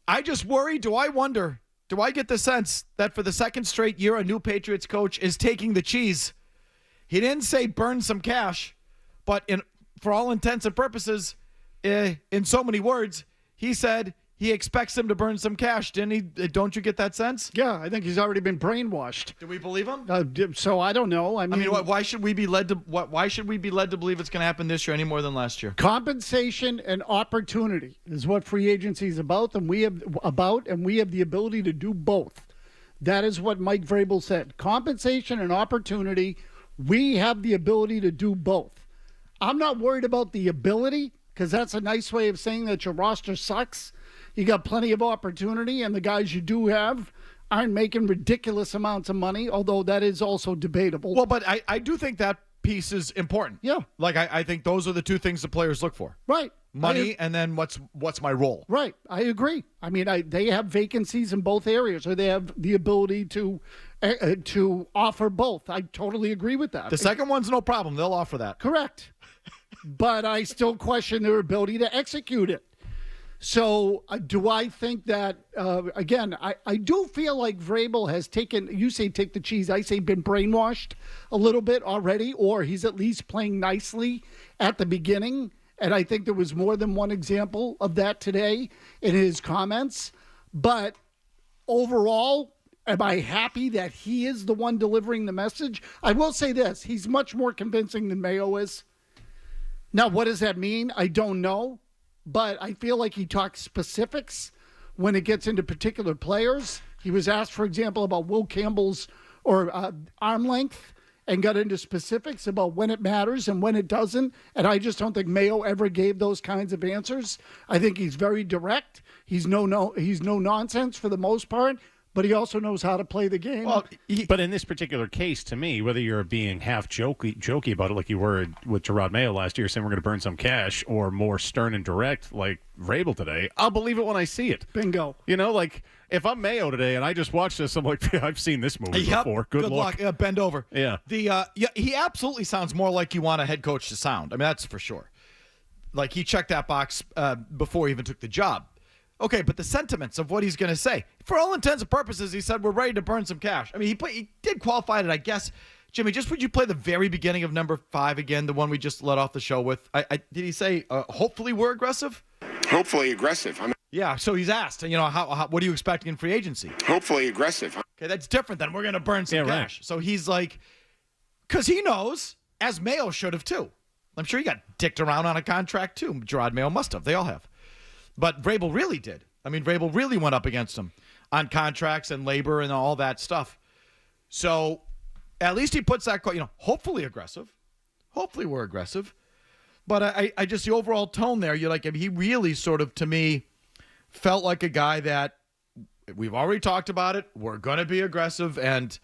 I just worry, do I get the sense that for the second straight year, a new Patriots coach is taking the cheese? He didn't say burn some cash, but for all intents and purposes, in so many words, he said he expects him to burn some cash, didn't he? Don't you get that sense? Yeah, I think he's already been brainwashed. Do we believe him? So I don't know. I mean, why should we be led to believe it's going to happen this year any more than last year? Compensation and opportunity is what free agency is about, and we have the ability to do both. That is what Mike Vrabel said. Compensation and opportunity, we have the ability to do both. I'm not worried about the ability, because that's a nice way of saying that your roster sucks. You got plenty of opportunity, and the guys you do have aren't making ridiculous amounts of money, although that is also debatable. Well, but I do think that piece is important. Yeah. Like, I think those are the two things the players look for. Right. Money, and then what's my role? Right. I agree. I mean, they have vacancies in both areas, or they have the ability to offer both. I totally agree with that. The second one's no problem. They'll offer that. Correct. But I still question their ability to execute it. So do I think that, again, I do feel like Vrabel has taken, you say take the cheese, I say been brainwashed a little bit already, or he's at least playing nicely at the beginning. And I think there was more than one example of that today in his comments. But overall, am I happy that he is the one delivering the message? I will say this, he's much more convincing than Mayo is. Now, what does that mean? I don't know. But I feel like he talks specifics when it gets into particular players. He was asked, for example, about Will Campbell's arm length and got into specifics about when it matters and when it doesn't. And I just don't think Mayo ever gave those kinds of answers. I think he's very direct. He's no nonsense for the most part. But he also knows how to play the game. Well, but in this particular case, to me, whether you're being half jokey about it like you were with Gerard Mayo last year, saying we're going to burn some cash, or more stern and direct like Vrabel today, I'll believe it when I see it. Bingo. You know, like if I'm Mayo today and I just watched this, I'm like, I've seen this movie before. Good luck. Bend over. Yeah. He absolutely sounds more like you want a head coach to sound. I mean, that's for sure. Like he checked that box before he even took the job. Okay, but the sentiments of what he's going to say, for all intents and purposes, he said, we're ready to burn some cash. I mean, he did qualify it, I guess. Jimmy, just would you play the very beginning of number 5 again, the one we just let off the show with? Did he say, hopefully we're aggressive? Hopefully aggressive. Yeah, so he's asked, how what are you expecting in free agency? Hopefully aggressive. Okay, that's different than we're going to burn some cash. Right. So he's like, because he knows, as Mayo should have too. I'm sure he got dicked around on a contract too. Gerard Mayo must have. They all have. But Vrabel really did. I mean, Vrabel really went up against him on contracts and labor and all that stuff. So at least he puts that, hopefully aggressive. Hopefully we're aggressive. But I just, the overall tone there, you're like, he really sort of, to me, felt like a guy that we've already talked about it. We're going to be aggressive. And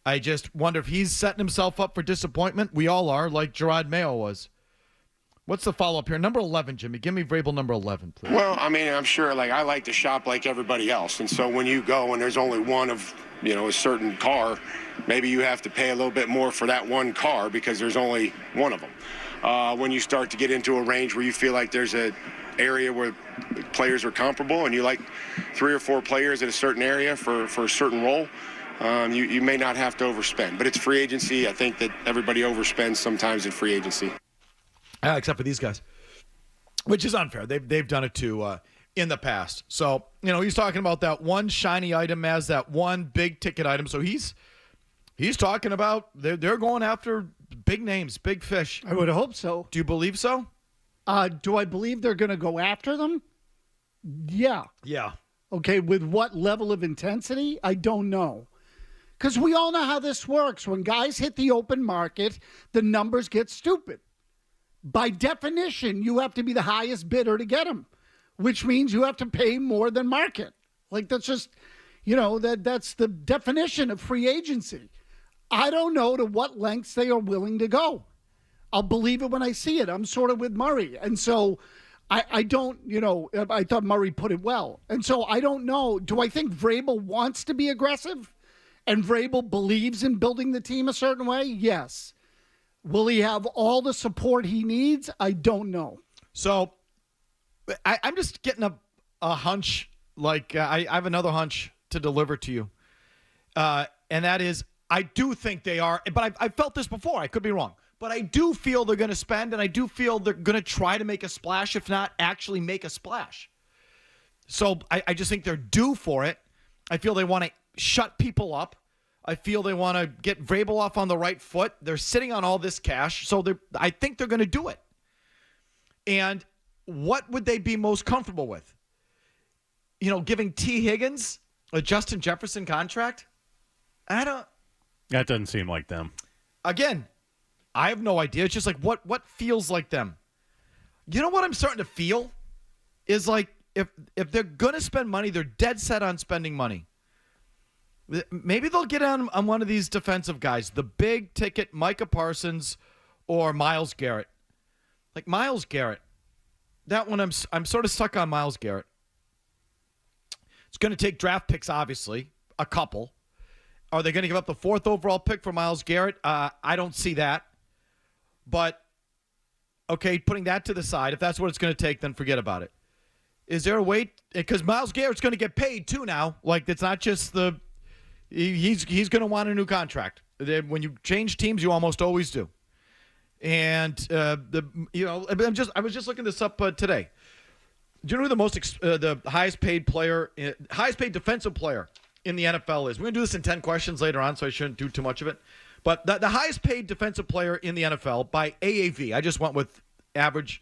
I just wonder if he's setting himself up for disappointment. We all are, like Gerard Mayo was. What's the follow-up here? Number 11, Jimmy. Give me Vrabel number 11, please. Well, I mean, I'm sure, I like to shop like everybody else. And so when you go and there's only one of, a certain car, maybe you have to pay a little bit more for that one car because there's only one of them. When you start to get into a range where you feel like there's an area where players are comparable and you like 3 or 4 players in a certain area for a certain role, you may not have to overspend. But it's free agency. I think that everybody overspends sometimes in free agency. Except for these guys, which is unfair. They've done it too in the past. So, he's talking about that one shiny item as that one big ticket item. So he's talking about they're going after big names, big fish. I would hope so. Do you believe so? Do I believe they're going to go after them? Yeah. Yeah. Okay, with what level of intensity? I don't know. Because we all know how this works. When guys hit the open market, the numbers get stupid. By definition, you have to be the highest bidder to get them, which means you have to pay more than market. Like, that's just, that's the definition of free agency. I don't know to what lengths they are willing to go. I'll believe it when I see it. I'm sort of with Murray. And so I don't, I thought Murray put it well. And so I don't know. Do I think Vrabel wants to be aggressive and Vrabel believes in building the team a certain way? Yes. Will he have all the support he needs? I don't know. So I'm just getting a hunch I have another hunch to deliver to you. And that is, I do think they are, but I've felt this before. I could be wrong. But I do feel they're going to spend, and I do feel they're going to try to make a splash, if not actually make a splash. So I just think they're due for it. I feel they want to shut people up. I feel they want to get Vrabel off on the right foot. They're sitting on all this cash, so I think they're going to do it. And what would they be most comfortable with? Giving T. Higgins a Justin Jefferson contract? That doesn't seem like them. Again, I have no idea. It's just like what feels like them. You know what I'm starting to feel is like if they're going to spend money, they're dead set on spending money. Maybe they'll get on one of these defensive guys, the big ticket Micah Parsons or Myles Garrett. Like Myles Garrett. That one I'm sort of stuck on Myles Garrett. It's going to take draft picks, obviously, a couple. Are they going to give up the 4th overall pick for Myles Garrett? I don't see that. But, okay, putting that to the side, if that's what it's going to take, then forget about it. Is there a way? Because Myles Garrett's going to get paid, too, now. Like, it's not just he's going to want a new contract. When you change teams, you almost always do. And, I was just looking this up today. Do you know who the highest paid defensive player in the NFL is? We're going to do this in 10 questions later on, so I shouldn't do too much of it. But the highest paid defensive player in the NFL by AAV, I just went with average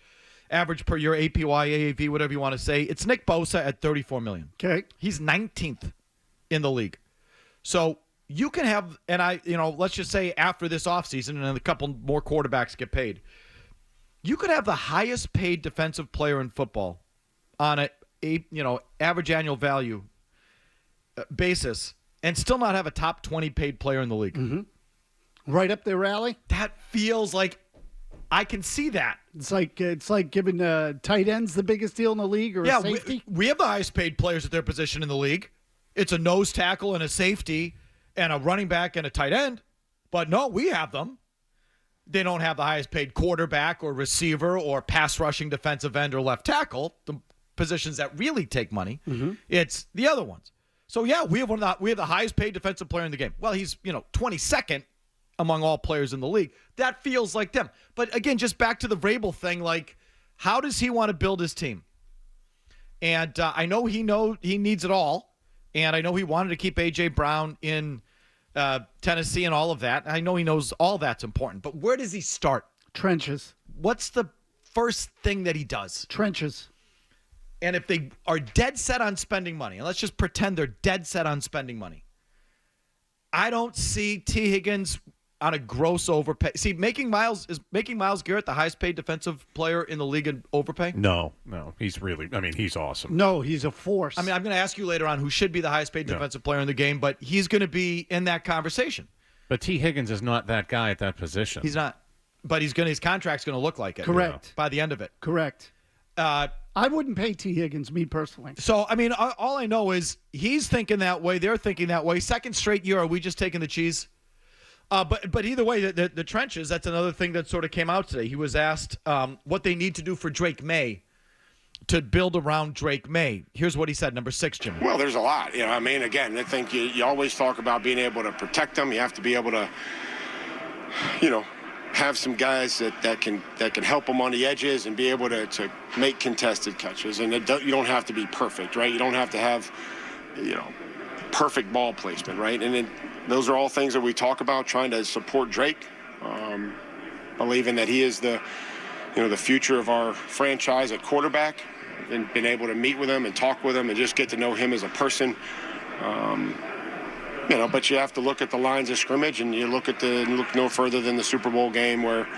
per year, APY, AAV, whatever you want to say. It's Nick Bosa at $34 million. Okay. He's 19th in the league. So you can have, and let's just say after this offseason and a couple more quarterbacks get paid, you could have the highest paid defensive player in football on a average annual value basis and still not have a top 20 paid player in the league. Mm-hmm. Right up their alley. That feels like I can see that. It's like giving tight ends the biggest deal in the league, or a safety. We have the highest paid players at their position in the league. It's a nose tackle and a safety and a running back and a tight end. But no, we have them. They don't have the highest paid quarterback or receiver or pass rushing defensive end or left tackle, the positions that really take money. Mm-hmm. It's the other ones. So yeah, we have the highest paid defensive player in the game. Well, he's 22nd among all players in the league. That feels like them. But again, just back to the Vrabel thing, like, how does he want to build his team? And I know he needs it all, and I know he wanted to keep A.J. Brown in Tennessee and all of that. I know he knows all that's important, but where does he start? Trenches. What's the first thing that he does? Trenches. And if they are dead set on spending money, and let's just pretend they're dead set on spending money, I don't see T. Higgins on a gross overpay. See, making Myles Garrett the highest paid defensive player in the league in overpay? No, he's he's awesome. No, he's a force. I mean, I'm going to ask you later on who should be the highest paid defensive player in the game, but he's going to be in that conversation. But T. Higgins is not that guy at that position. He's not. But his contract's going to look like it. Correct. By the end of it. Correct. I wouldn't pay T. Higgins, me personally. So, I mean, all I know is he's thinking that way. They're thinking that way. Second straight year, are we just taking the cheese? But either way, the trenches, that's another thing that sort of came out today. He was asked what they need to do for Drake May to build around Drake May. Here's what he said, number 6, Jimmy. Well, there's a lot. Again, I think you always talk about being able to protect them. You have to be able to, have some guys that can help them on the edges and be able to make contested catches. And you don't have to be perfect, right? You don't have to have, perfect ball placement, right? And those are all things that we talk about, trying to support Drake, believing that he is the future of our franchise at quarterback, and been able to meet with him and talk with him and just get to know him as a person. But you have to look at the lines of scrimmage, and you look no further than the Super Bowl game where,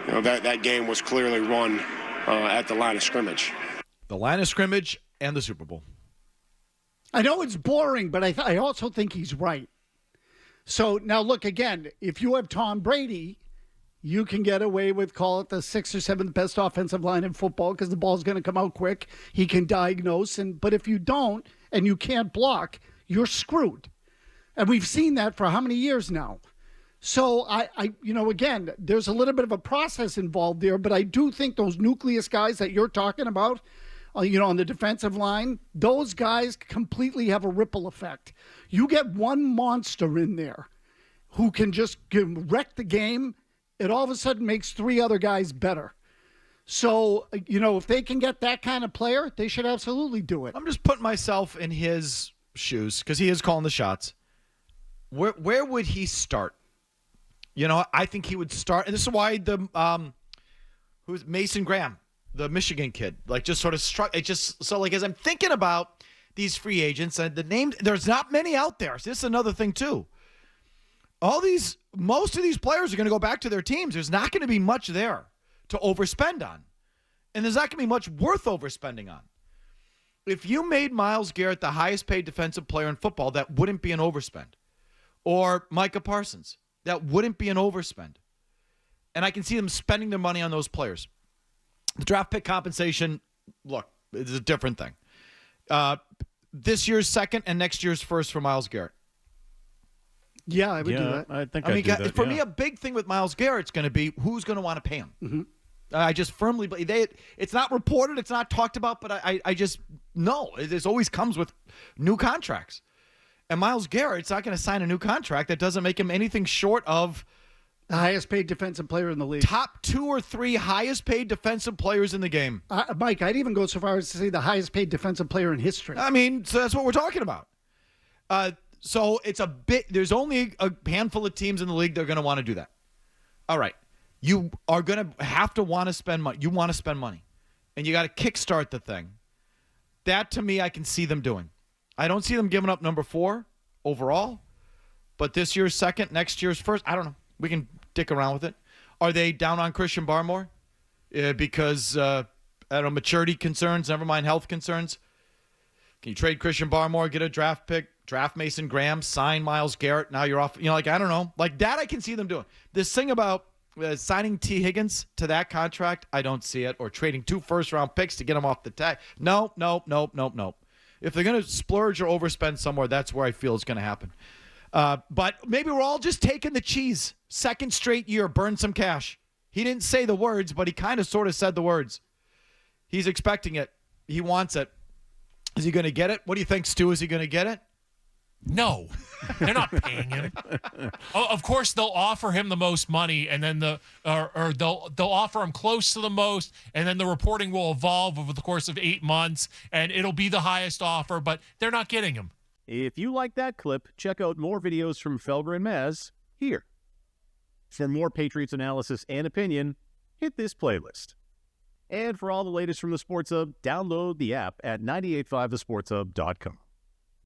that game was clearly won at the line of scrimmage. The line of scrimmage and the Super Bowl. I know it's boring, but I also think he's right. So now look, again, if you have Tom Brady, you can get away with, call it the 6th or 7th best offensive line in football because the ball's going to come out quick. He can diagnose, but if you don't and you can't block, you're screwed. And we've seen that for how many years now? So again, there's a little bit of a process involved there, but I do think those nucleus guys that you're talking about on the defensive line, those guys completely have a ripple effect. You get one monster in there who can just wreck the game, it all of a sudden makes 3 other guys better. So, if they can get that kind of player, they should absolutely do it. I'm just putting myself in his shoes because he is calling the shots. Where would he start? I think he would start, and this is why who's Mason Graham, the Michigan kid, just sort of struck. It just so as I'm thinking about these free agents and the names, there's not many out there. So this is another thing too. Most of these players are going to go back to their teams. There's not going to be much there to overspend on. And there's not going to be much worth overspending on. If you made Myles Garrett the highest paid defensive player in football, that wouldn't be an overspend. Or Micah Parsons, that wouldn't be an overspend. And I can see them spending their money on those players. The draft pick compensation, look, it's a different thing. This year's second and next year's first for Myles Garrett. Yeah, I would do that. I think I'd do that. For me, a big thing with Myles Garrett's going to be who's going to want to pay him. Mm-hmm. I just firmly believe it's not reported, it's not talked about, but I just know it always comes with new contracts. And Myles Garrett's not going to sign a new contract that doesn't make him anything short of the highest paid defensive player in the league. Top 2 or 3 highest paid defensive players in the game. Mike, I'd even go so far as to say the highest paid defensive player in history. So that's what we're talking about. So it's there's only a handful of teams in the league that are going to want to do that. All right. You are going to have to want to spend money. You want to spend money. And you got to kickstart the thing. That, to me, I can see them doing. I don't see them giving up number 4 overall. But this year's second, next year's first, I don't know. We can dick around with it. Are they down on Christian Barmore? Because, maturity concerns, never mind health concerns. Can you trade Christian Barmore, get a draft pick, draft Mason Graham, sign Myles Garrett? Now you're off. I don't know. Like that I can see them doing. This thing about signing T. Higgins to that contract, I don't see it. Or trading 2 first-round picks to get him off the tag. No. If they're going to splurge or overspend somewhere, that's where I feel it's going to happen. But maybe we're all just taking the cheese. Second straight year, burn some cash. He didn't say the words, but he kind of sort of said the words. He's expecting it. He wants it. Is he going to get it? What do you think, Stu? Is he going to get it? No, they're not paying him. Of course, they'll offer him the most money, and then they'll offer him close to the most, and then the reporting will evolve over the course of 8 months, and it'll be the highest offer. But they're not getting him. If you like that clip, check out more videos from Felger and Maz here. For more Patriots analysis and opinion, hit this playlist. And for all the latest from the Sports Hub, download the app at 985thesportshub.com.